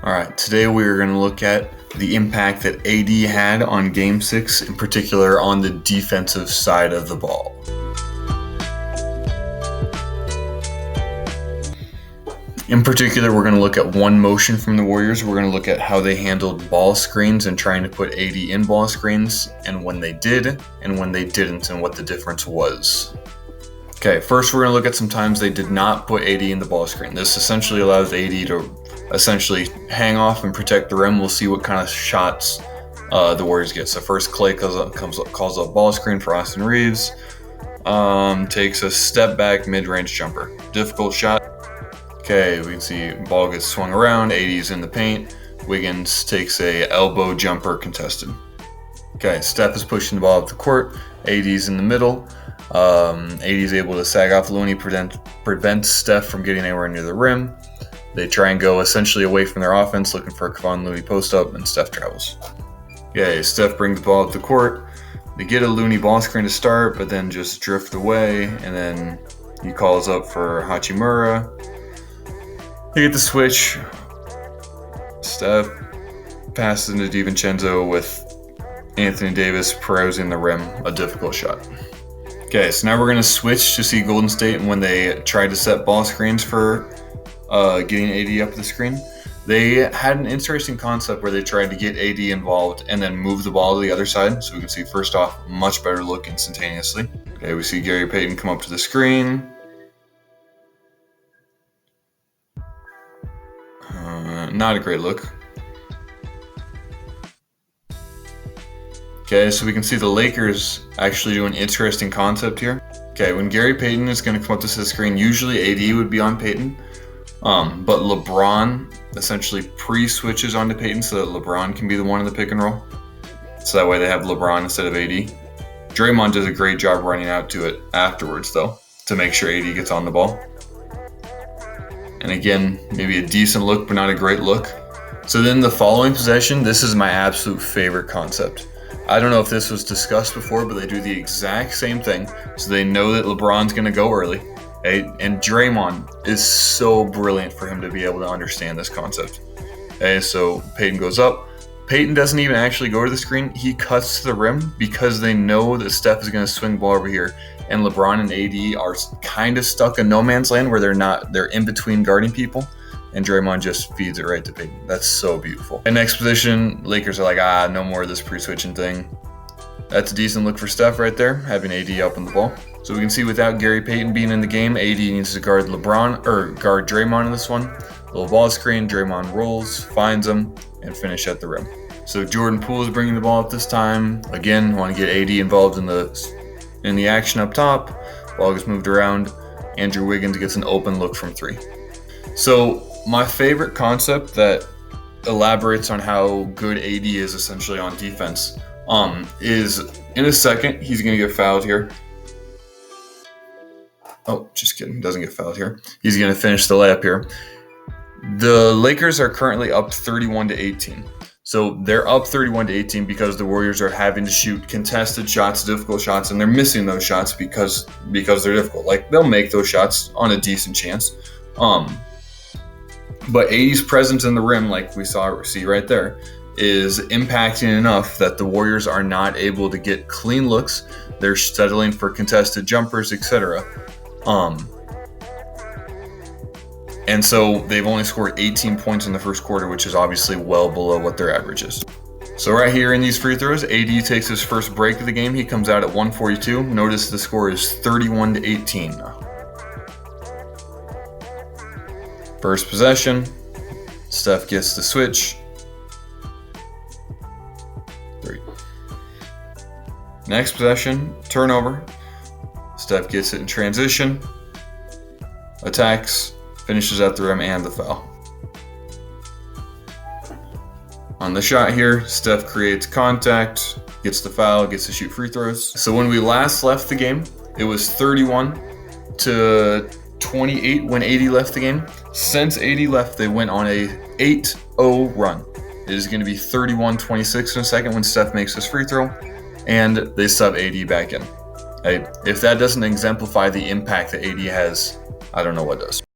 All right, today we are going to look at the impact that AD had on Game 6, in particular on the defensive side of the ball. In particular, we're going to look at one motion from the Warriors. We're going to look at how they handled ball screens and trying to put AD in ball screens, and when they did and when they didn't, and what the difference was. Okay, first we're going to look at some times they did not put AD in the ball screen. This essentially allows AD to essentially hang off and protect the rim. We'll see what kind of shots the Warriors get. So first, Clay calls up ball screen for Austin Reeves. Takes a step back mid-range jumper. Difficult shot. Okay, we can see ball gets swung around. AD's in the paint. Wiggins takes a elbow jumper contested. Okay, Steph is pushing the ball up the court. AD's in the middle. AD's able to sag off Looney, prevents Steph from getting anywhere near the rim. They try and go essentially away from their offense, looking for a Kevon Looney post-up, and Steph travels. Okay, Steph brings the ball up the court. They get a Looney ball screen to start, but then just drift away, and then he calls up for Hachimura. They get the switch. Steph passes into DiVincenzo with Anthony Davis perusing the rim, a difficult shot. Okay, so now we're going to switch to see Golden State when they tried to set ball screens for getting AD up the screen. They had an interesting concept where they tried to get AD involved and then move the ball to the other side. So we can see first off, much better look instantaneously. Okay, we see Gary Payton come up to the screen. Not a great look. Okay, so we can see the Lakers actually do an interesting concept here. Okay, when Gary Payton is going to come up to the screen, usually AD would be on Payton. But LeBron essentially pre-switches onto Payton so that LeBron can be the one in the pick and roll. So that way they have LeBron instead of AD. Draymond does a great job running out to it afterwards, though, to make sure AD gets on the ball. And again, maybe a decent look, but not a great look. So then the following possession, this is my absolute favorite concept. I don't know if this was discussed before, but they do the exact same thing. So they know that LeBron's going to go early. And Draymond is so brilliant for him to be able to understand this concept. Okay, so Payton goes up. Payton doesn't even actually go to the screen. He cuts to the rim because they know that Steph is going to swing the ball over here. And LeBron and AD are kind of stuck in no man's land where they're in between guarding people. And Draymond just feeds it right to Payton. That's so beautiful. And next position, Lakers are like, no more of this pre-switching thing. That's a decent look for Steph right there, having AD up on the ball. So we can see without Gary Payton being in the game, AD needs to guard Draymond in this one. Little ball screen, Draymond rolls, finds him, and finish at the rim. So Jordan Poole is bringing the ball up this time. Again, want to get AD involved in the action up top. Ball gets moved around. Andrew Wiggins gets an open look from three. So my favorite concept that elaborates on how good AD is essentially on defense is in a second, he's going to get fouled here. Oh, just kidding. Doesn't get fouled here. He's going to finish the layup here. The Lakers are currently up 31-18. So they're up 31-18 because the Warriors are having to shoot contested shots, difficult shots, and they're missing those shots because they're difficult. Like, they'll make those shots on a decent chance. But AD's presence in the rim, like we see right there, is impacting enough that the Warriors are not able to get clean looks. They're settling for contested jumpers, etc. And so they've only scored 18 points in the first quarter, which is obviously well below what their average is. So right here in these free throws, AD takes his first break of the game. He comes out at 142. Notice the score is 31-18. First possession, Steph gets the switch. 3. Next possession, turnover. Steph gets it in transition, attacks, finishes at the rim, and the foul. On the shot here, Steph creates contact, gets the foul, gets to shoot free throws. So when we last left the game, it was 31-28 when AD left the game. Since AD left, they went on a 8-0 run. It is going to be 31-26 in a second when Steph makes his free throw, and they sub AD back in. If that doesn't exemplify the impact that AD has, I don't know what does.